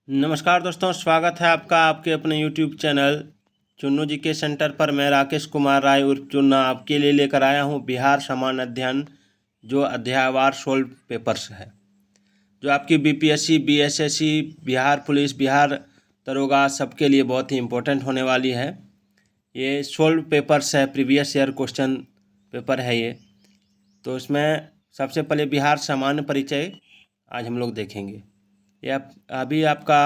नमस्कार दोस्तों, स्वागत है आपका आपके अपने YouTube चैनल चुन्नू जी के सेंटर पर। मैं राकेश कुमार राय उर्फ चुन्ना आपके लिए लेकर आया हूं बिहार सामान्य अध्ययन, जो अध्यायवार 16 पेपर्स है, जो आपकी BPSC, BSSC, Bihar police, Bihar दरोगा सबके लिए बहुत ही इम्पोर्टेंट होने वाली है। ये 16 पेपर्स है, प्रीवियस ईयर क्वेश्चन पेपर है ये। तो इसमें सबसे पहले बिहार सामान्य परिचय आज हम लोग देखेंगे। ये अभी आपका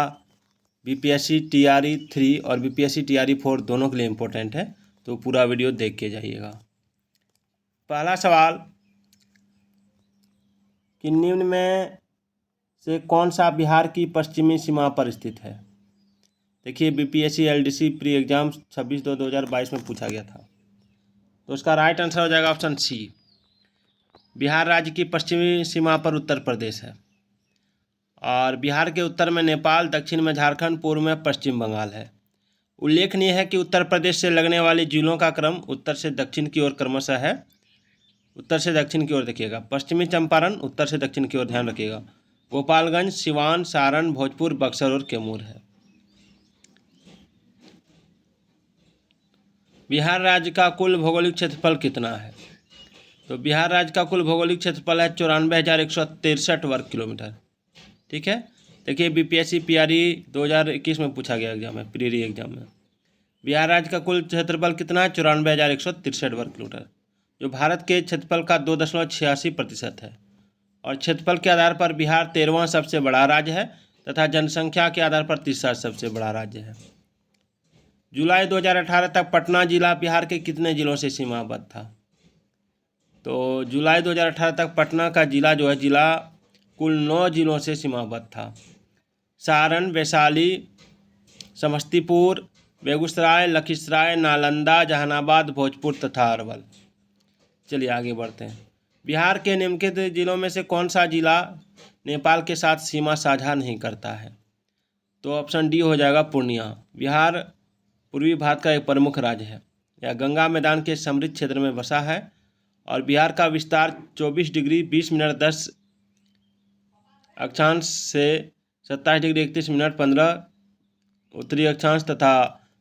BPSC TRE 3 और BPSC TRE 4 दोनों के लिए इम्पोर्टेंट है, तो पूरा वीडियो देख के जाइएगा। पहला सवाल कि निम्न में से कौन सा बिहार की पश्चिमी सीमा पर स्थित है। देखिए, BPSC LDC प्री एग्जाम 26/2/2022 में पूछा गया था, तो उसका राइट आंसर हो जाएगा ऑप्शन सी। बिहार राज्य की पश्चिमी सीमा पर उत्तर प्रदेश है, और बिहार के उत्तर में नेपाल, दक्षिण में झारखंड, पूर्व में पश्चिम बंगाल है। उल्लेखनीय है कि उत्तर प्रदेश से लगने वाले जिलों का क्रम उत्तर से दक्षिण की ओर क्रमशः है। उत्तर से दक्षिण की ओर देखिएगा, पश्चिमी चंपारण उत्तर से दक्षिण की ओर ध्यान रखिएगा, गोपालगंज, सिवान, सारण, भोजपुर, बक्सर और कैमूर है। बिहार राज्य का कुल भौगोलिक क्षेत्रफल कितना है। तो बिहार राज्य का कुल भौगोलिक क्षेत्रफल है 94,163 वर्ग किलोमीटर। ठीक है। देखिए, BPSC PRE 2021 में पूछा गया एग्जाम है, प्री एग्जाम में। बिहार राज्य का कुल क्षेत्रफल कितना है, 94,163 वर्ग किलोमीटर, जो भारत के क्षेत्रफल का 2.86% है। और क्षेत्रफल के आधार पर बिहार 13वां सबसे बड़ा राज्य है तथा जनसंख्या के आधार पर तीसरा सबसे बड़ा राज्य है। जुलाई 2018 तक पटना जिला बिहार के कितने जिलों से सीमाबद्ध था। तो जुलाई 2018 तक पटना का जिला जो है, जिला कुल 9 जिलों से सीमाबद्ध था। सारण, वैशाली, समस्तीपुर, बेगूसराय, लखीसराय, नालंदा, जहानाबाद, भोजपुर तथा अरवल। चलिए आगे बढ़ते हैं। बिहार के निम्नलिखित जिलों में से कौन सा जिला नेपाल के साथ सीमा साझा नहीं करता है। तो ऑप्शन डी हो जाएगा पूर्णिया। बिहार पूर्वी भारत का एक प्रमुख राज्य है। यह गंगा मैदान के समृद्ध क्षेत्र में बसा है, और बिहार का विस्तार 24 डिग्री 20 मिनट 10 अक्षांश से 27 डिग्री 31 मिनट 15 उत्तरी अक्षांश तथा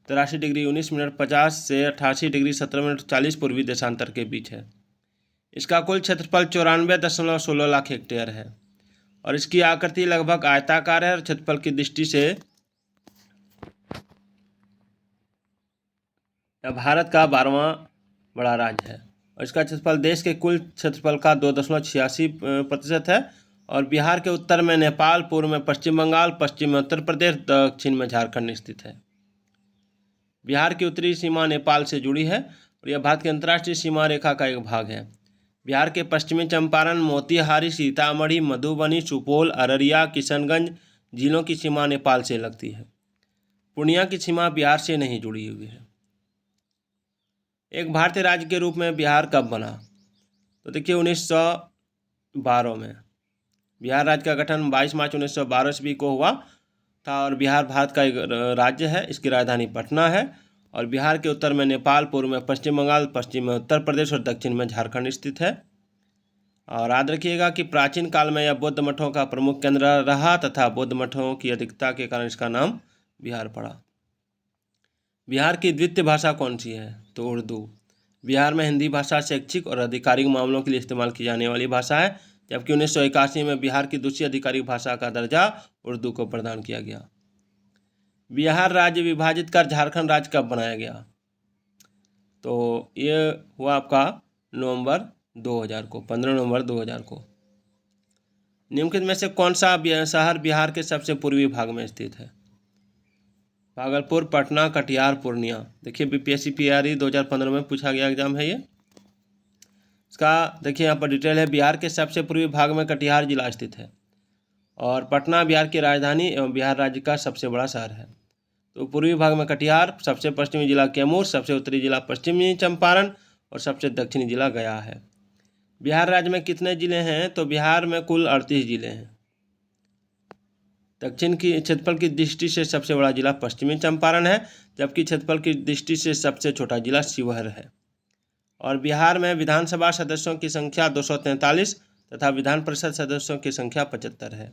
83 डिग्री 19 मिनट 50 से 88 डिग्री 17 मिनट 40 पूर्वी देशांतर के बीच है। इसका कुल क्षेत्रफल 94.16 लाख हेक्टेयर है, और इसकी आकृति लगभग आयताकार है, और क्षेत्रफल की दृष्टि से यह भारत का 12वां बड़ा राज्य है, और इसका क्षेत्रफल देश के कुल क्षेत्रफल का 2.86% है। और बिहार के उत्तर में नेपाल, पूर्व में पश्चिम बंगाल, पश्चिम में उत्तर प्रदेश, दक्षिण में झारखंड स्थित है। बिहार की उत्तरी सीमा नेपाल से जुड़ी है, और यह भारत की अंतर्राष्ट्रीय सीमा रेखा का एक भाग है। बिहार के पश्चिमी चंपारण, मोतिहारी, सीतामढ़ी, मधुबनी, सुपौल, अररिया, किशनगंज जिलों की सीमा नेपाल से लगती है। पूर्णिया की सीमा बिहार से नहीं जुड़ी हुई है। एक भारतीय राज्य के रूप में बिहार कब बना। तो देखिए, 1912 में बिहार राज्य का गठन 22 मार्च 1912 ईस्वी को हुआ था, और बिहार भारत का एक राज्य है। इसकी राजधानी पटना है, और बिहार के उत्तर में नेपाल, पूर्व में पश्चिम बंगाल, पश्चिम में उत्तर प्रदेश और दक्षिण में झारखंड स्थित है। और याद रखिएगा कि प्राचीन काल में यह बौद्ध मठों का प्रमुख केंद्र रहा तथा बौद्ध मठों की अधिकता के कारण इसका नाम बिहार पड़ा। बिहार की द्वितीय भाषा कौन सी है। तो उर्दू। बिहार में हिंदी भाषा शैक्षिक और आधिकारिक मामलों के लिए इस्तेमाल की जाने वाली भाषा है, जबकि 1981 में बिहार की दूसरी आधिकारिक भाषा का दर्जा उर्दू को प्रदान किया गया। बिहार राज्य विभाजित कर झारखंड राज्य कब बनाया गया। तो ये हुआ आपका नवंबर 2000 को, 15 नवंबर 2000 को। निम्नलिखित में से कौन सा शहर बिहार के सबसे पूर्वी भाग में स्थित है। भागलपुर, पटना, कटिहार, पूर्णिया। देखिए, BPSC PRE 2015 में पूछा गया एग्जाम है ये। इसका देखिए यहाँ पर डिटेल है। बिहार के सबसे पूर्वी भाग में कटिहार जिला स्थित है, और पटना बिहार की राजधानी एवं बिहार राज्य का सबसे बड़ा शहर है। तो पूर्वी भाग में कटिहार, सबसे पश्चिमी जिला कैमूर, सबसे उत्तरी जिला पश्चिमी चंपारण और सबसे दक्षिणी जिला गया है। बिहार राज्य में कितने जिले हैं। तो बिहार में कुल 38 जिले हैं। दक्षिण की क्षेत्रफल की दृष्टि से सबसे बड़ा जिला पश्चिमी चंपारण है, जबकि क्षेत्रफल की दृष्टि से सबसे छोटा जिला शिवहर है। और बिहार में विधानसभा सदस्यों की संख्या 243 तथा विधान परिषद सदस्यों की संख्या 75 है।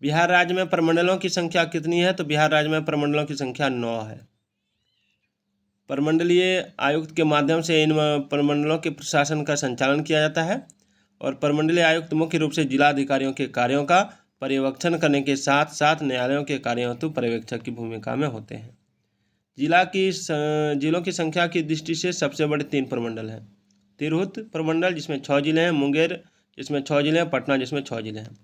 बिहार राज्य में प्रमंडलों की संख्या कितनी है? तो बिहार राज्य में प्रमंडलों की संख्या 9 है। प्रमंडलीय आयुक्त के माध्यम से इन प्रमंडलों के प्रशासन का संचालन किया जाता है और प्रमंडलीय आयुक्त मुख्य रूप से जिलाधिकारियों के कार्यों का पर्यवेक्षण करने के साथ साथ न्यायालयों के कार्यों हेतु पर्यवेक्षक की भूमिका में होते हैं। जिलों की संख्या की दृष्टि से सबसे बड़े 3 प्रमंडल हैं। तिरहुत प्रमंडल जिसमें 6 जिले हैं, मुंगेर जिसमें 6 जिले हैं, पटना जिसमें 6 जिले हैं।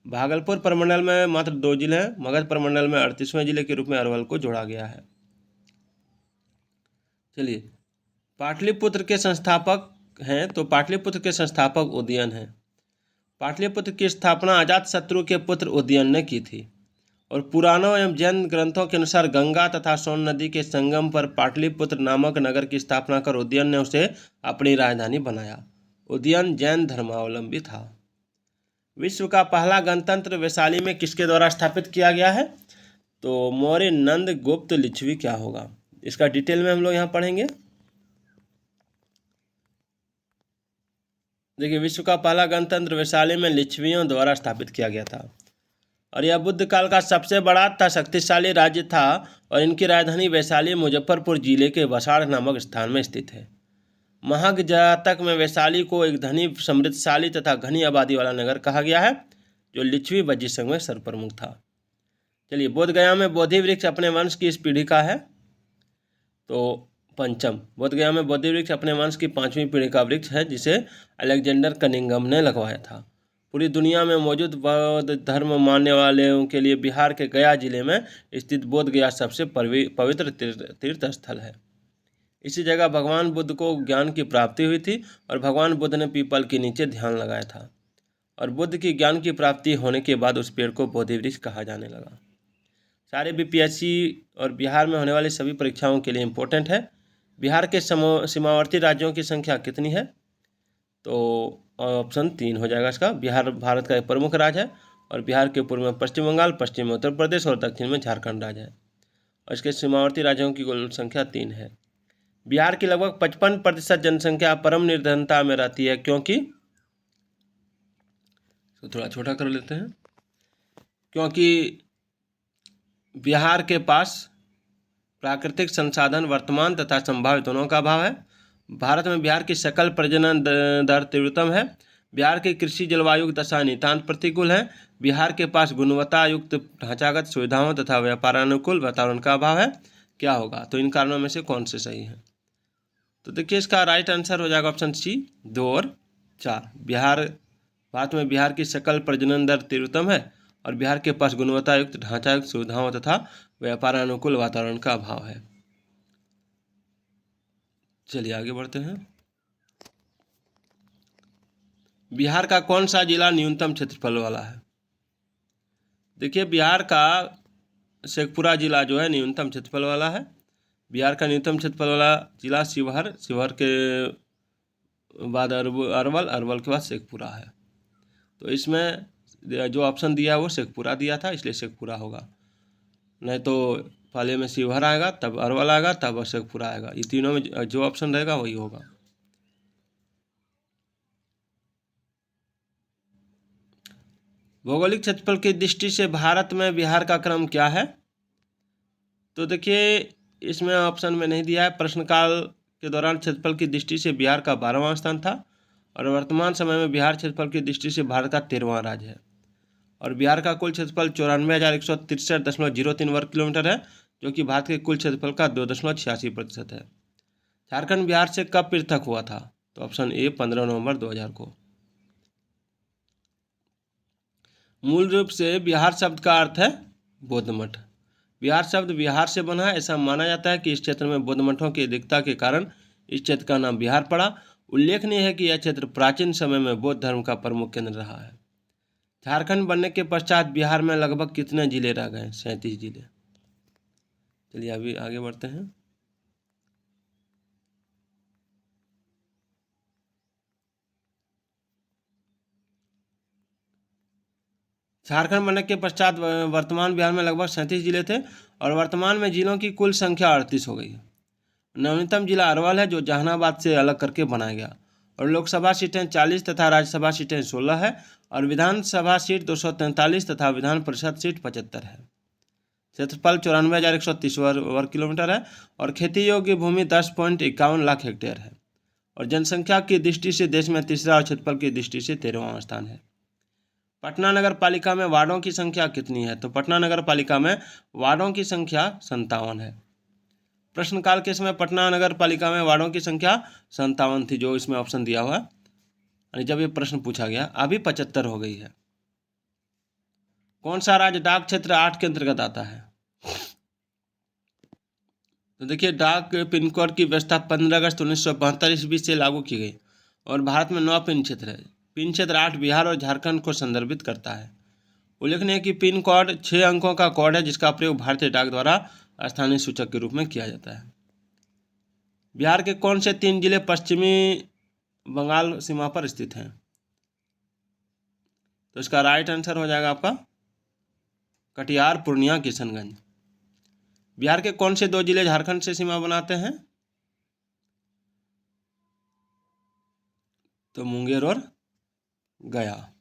भागलपुर प्रमंडल में मात्र 2 जिले हैं। मगध प्रमंडल में 38वें जिले के रूप में अरवल को जोड़ा गया है। चलिए, पाटलिपुत्र के संस्थापक हैं तो पाटलिपुत्र के संस्थापक उदयन हैं। पाटलिपुत्र की स्थापना अजातशत्रु के पुत्र उदयन ने की थी और पुराणों एवं जैन ग्रंथों के अनुसार गंगा तथा सोन नदी के संगम पर पाटलिपुत्र नामक नगर की स्थापना कर उदयन ने उसे अपनी राजधानी बनाया। उदयन जैन धर्मावलंबी था। विश्व का पहला गणतंत्र वैशाली में किसके द्वारा स्थापित किया गया है? तो मौर्य नंद गुप्त लिच्छवी क्या होगा? इसका डिटेल में हम लोग यहाँ पढ़ेंगे। देखिए, विश्व का पहला गणतंत्र वैशाली में लिच्छवियों द्वारा स्थापित किया गया था और यह बुद्ध काल का सबसे बड़ा तथा शक्तिशाली राज्य था और इनकी राजधानी वैशाली मुजफ्फरपुर जिले के वसाड़ नामक स्थान में स्थित है। महग जातक में वैशाली को एक धनी, समृद्धशाली तथा घनी आबादी वाला नगर कहा गया है जो लिच्छवी बज्जी संघ में सर्वप्रमुख था। चलिए, बोधगया में बोधि वृक्ष अपने वंश की इस पीढ़ी का है तो पंचम। बोधगया में बोधि वृक्ष अपने वंश की 5वीं पीढ़ी का वृक्ष है जिसे अलेक्जेंडर कनिंघम ने लगवाया था। पूरी दुनिया में मौजूद बौद्ध धर्म मानने वालों के लिए बिहार के गया जिले में स्थित बोधगया सबसे पवित्र तीर्थ स्थल है। इसी जगह भगवान बुद्ध को ज्ञान की प्राप्ति हुई थी और भगवान बुद्ध ने पीपल के नीचे ध्यान लगाया था और बुद्ध की ज्ञान की प्राप्ति होने के बाद उस पेड़ को बोधि वृक्ष कहा जाने लगा। सारे बीपीएससी और बिहार में होने वाली सभी परीक्षाओं के लिए इम्पोर्टेंट है। बिहार के सीमावर्ती राज्यों की संख्या कितनी है? तो ऑप्शन 3 हो जाएगा इसका। बिहार भारत का एक प्रमुख राज्य है और बिहार के पूर्व में पश्चिम बंगाल, पश्चिम में उत्तर प्रदेश और दक्षिण में झारखंड राज्य है और इसके सीमावर्ती राज्यों की कुल संख्या 3 है। बिहार की लगभग 55% जनसंख्या परम निर्धनता में रहती है क्योंकि, तो थोड़ा छोटा कर लेते हैं, क्योंकि बिहार के पास प्राकृतिक संसाधन वर्तमान तथा संभावित दोनों का अभाव है। भारत में बिहार की सकल प्रजनन दर तीव्रतम है। बिहार की कृषि जलवायु दशा नितांत प्रतिकूल है। बिहार के पास गुणवत्ता युक्त ढांचागत सुविधाओं तथा व्यापारानुकूल वातावरण का अभाव है। क्या होगा? तो इन कारणों में से कौन से सही हैं? तो देखिए, इसका राइट आंसर हो जाएगा ऑप्शन सी 2 और 4। भारत में बिहार की सकल प्रजनन दर तीव्रतम है और बिहार के पास गुणवत्ता युक्त ढांचागत सुविधाओं तथा व्यापारानुकूल वातावरण का अभाव है। चलिए आगे बढ़ते हैं। बिहार का कौन सा जिला न्यूनतम क्षेत्रफल वाला है? देखिए, बिहार का शेखपुरा जिला जो है न्यूनतम क्षेत्रफल वाला है। बिहार का न्यूनतम क्षेत्रफल वाला जिला शिवहर, शिवहर के बाद अरवल के बाद शेखपुरा है। तो इसमें जो ऑप्शन दिया है वो शेखपुरा दिया था, इसलिए शेखपुरा होगा। नहीं तो पहले में शिवहर आएगा, तब अरवल आएगा, तब शेखपुरा आएगा। ये तीनों में जो ऑप्शन रहेगा वही होगा। भौगोलिक क्षेत्रफल की दृष्टि से भारत में बिहार का क्रम क्या है? तो देखिए, इसमें ऑप्शन में नहीं दिया है। प्रश्नकाल के दौरान क्षेत्रफल की दृष्टि से बिहार का 12वां स्थान था और वर्तमान समय में बिहार क्षेत्रफल की दृष्टि से भारत का 13वां राज्य है और बिहार का कुल क्षेत्रफल 94,163.03 वर्ग किलोमीटर है जो कि भारत के कुल क्षेत्रफल का 2.86% है। झारखंड बिहार से कब पृथक हुआ था? तो ऑप्शन ए 15 नवंबर 2000 को। मूल रूप से बिहार शब्द का अर्थ है बौद्ध मठ। बिहार शब्द बिहार से बना है। ऐसा माना जाता है कि इस क्षेत्र में बौद्ध मठों की अधिकता के कारण इस क्षेत्र का नाम बिहार पड़ा। उल्लेखनीय है कि यह क्षेत्र प्राचीन समय में बौद्ध धर्म का प्रमुख केंद्र रहा है। झारखंड बनने के पश्चात बिहार में लगभग कितने जिले रह गए? 37 जिले। चलिए अभी आगे बढ़ते हैं। झारखंड बनने के पश्चात वर्तमान बिहार में लगभग 37 जिले थे और वर्तमान में जिलों की कुल संख्या 38 हो गई है। नवीनतम जिला अरवल है जो जहानाबाद से अलग करके बनाया गया और लोकसभा सीटें 40 तथा राज्यसभा सीटें 16 है और विधानसभा सीट 243 तथा विधान परिषद सीट 75 है। क्षेत्रफल 94,130 वर्ग किलोमीटर है और खेती योग्य भूमि 10.51 लाख हेक्टेयर है और जनसंख्या की दृष्टि से देश में तीसरा और क्षेत्रफल की दृष्टि से 13वां स्थान है। पटना नगर पालिका में वार्डों की संख्या कितनी है? तो पटना नगर पालिका में वार्डों की संख्या 57 है। प्रश्नकाल के समय पटना नगर पालिका में वार्डों की संख्या 57 थी, जो इसमें ऑप्शन दिया हुआ है। जब ये प्रश्न पूछा गया, अभी 75 हो गई है। कौन सा राज्य डाक क्षेत्र 8 के अंतर्गत आता है? तो देखिए, डाक पिन कोड की व्यवस्था 15 अगस्त 1972 ईस्वी से लागू की गई और भारत में 9 पिन क्षेत्र है। पिन क्षेत्र 8 बिहार और झारखंड को संदर्भित करता है। उल्लेखनीय है कि पिन कोड 6 अंकों का कोड है, जिसका प्रयोग भारतीय डाक द्वारा स्थानीय सूचक के रूप में किया जाता है। बिहार के कौन से 3 जिले पश्चिमी बंगाल सीमा पर स्थित हैं? तो इसका राइट आंसर हो जाएगा आपका कटिहार, पूर्णिया, किशनगंज। बिहार के कौन से 2 जिले झारखंड से सीमा बनाते हैं? तो मुंगेर और गया।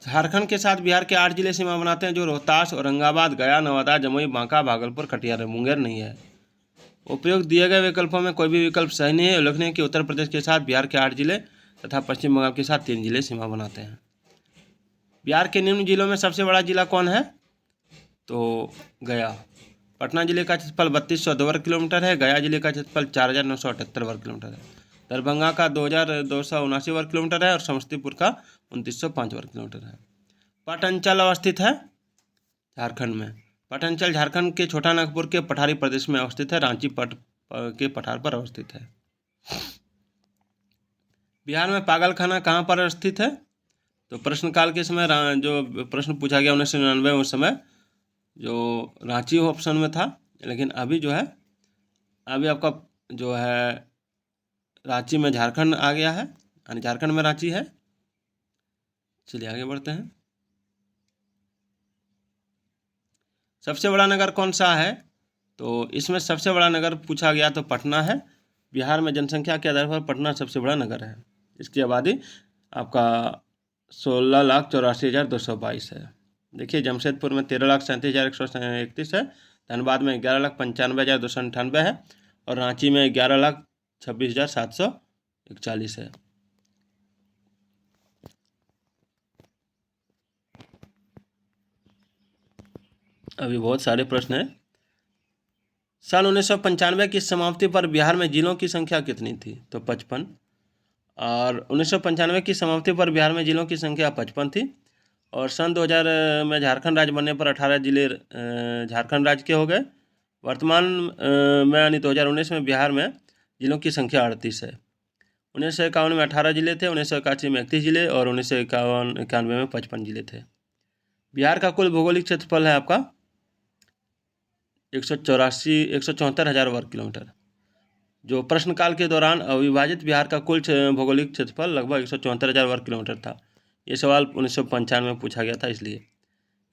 झारखंड के साथ बिहार के 8 जिले सीमा बनाते हैं, जो रोहतास, औरंगाबाद, गया, नवादा, जमुई, बांका, भागलपुर, कटिहार है। मुंगेर नहीं है। उपयुक्त दिए गए विकल्पों में कोई भी विकल्प सही नहीं है। उल्लेखनीय है कि उत्तर प्रदेश के साथ बिहार के 8 जिले तथा पश्चिम बंगाल के साथ 3 जिले सीमा बनाते हैं। बिहार के निम्न जिलों में सबसे बड़ा जिला कौन है? तो गया। पटना जिले का क्षेत्रफल 3202 वर्ग किलोमीटर है। गया जिले का क्षेत्रफल 4978 वर्ग किलोमीटर है। दरभंगा का 2279 वर्ग किलोमीटर है और समस्तीपुर का 2905 वर्ग किलोमीटर है। पटांचल अवस्थित है झारखंड में। पटांचल झारखंड के छोटा नागपुर के पठारी प्रदेश में अवस्थित है। रांची के पठार पर अवस्थित है। बिहार में पागलखाना कहाँ पर स्थित है? तो प्रश्नकाल के समय जो प्रश्न पूछा गया 1999 में, उस समय जो रांची ऑप्शन में था, लेकिन अभी जो है, अभी आपका जो है रांची में झारखंड आ गया है, यानी झारखंड में रांची है। चलिए आगे बढ़ते हैं। सबसे बड़ा नगर कौन सा है? तो इसमें सबसे बड़ा नगर पूछा गया तो पटना है। बिहार में जनसंख्या के आधार पर पटना सबसे बड़ा नगर है। इसकी आबादी आपका 16,84,222 है। देखिए, जमशेदपुर में 13,37,131 है। धनबाद में 11,95,298 है और रांची में 11,26,741 है। अभी बहुत सारे प्रश्न हैं। सन 1995 की समाप्ति पर बिहार में जिलों की संख्या कितनी थी? तो 55। और 1995 की समाप्ति पर बिहार में जिलों की संख्या 55 थी और सन 2000 में झारखंड राज्य बनने पर 18 जिले झारखंड राज्य के हो गए। वर्तमान में यानी 2019 में बिहार में जिलों की संख्या 38 है। 1951 में 18 जिले थे, 1981 में 31 जिले और 1991 में 55 जिले थे। बिहार का कुल भौगोलिक क्षेत्रफल है आपका 174,000 वर्ग किलोमीटर। जो प्रश्नकाल के दौरान अविभाजित बिहार का कुल भौगोलिक क्षेत्रफल लगभग 174,000 वर्ग किलोमीटर था। ये सवाल 1995 में पूछा गया था इसलिए।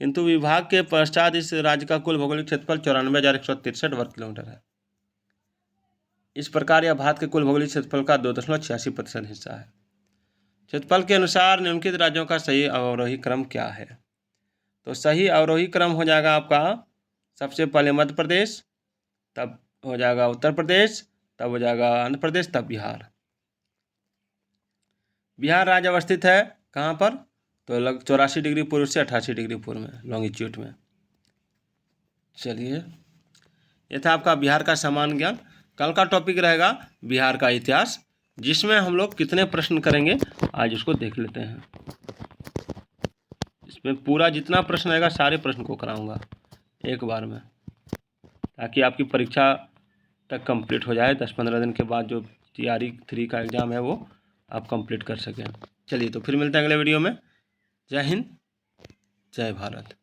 किंतु विभाग के पश्चात इस राज्य का कुल भौगोलिक क्षेत्रफल 94,163 वर्ग किलोमीटर है। इस प्रकार यह भारत के कुल भौगोलिक क्षेत्रफल का 2.86% हिस्सा है। क्षेत्रफल के अनुसार निम्नलिखित राज्यों का सही अवरोही क्रम क्या है? तो सही अवरोही क्रम हो जाएगा आपका सबसे पहले मध्य प्रदेश, तब हो जाएगा उत्तर प्रदेश, तब हो जाएगा आंध्र प्रदेश, तब बिहार। बिहार राज्य अवस्थित है कहाँ पर? तो लग 84 डिग्री पूर्व से 88 डिग्री पूर्व में, लॉन्गिट्यूड में। चलिए, ये था आपका बिहार का सामान्य ज्ञान। कल का टॉपिक रहेगा बिहार का इतिहास, जिसमें हम लोग कितने प्रश्न करेंगे आज उसको देख लेते हैं। इसमें पूरा जितना प्रश्न रहेगा सारे प्रश्न को कराऊंगा एक बार में, ताकि आपकी परीक्षा तक कंप्लीट हो जाए। 10-15 दिन के बाद जो TRE 3 का एग्ज़ाम है वो आप कंप्लीट कर सकें। चलिए, तो फिर मिलते हैं अगले वीडियो में। जय हिंद, जय भारत।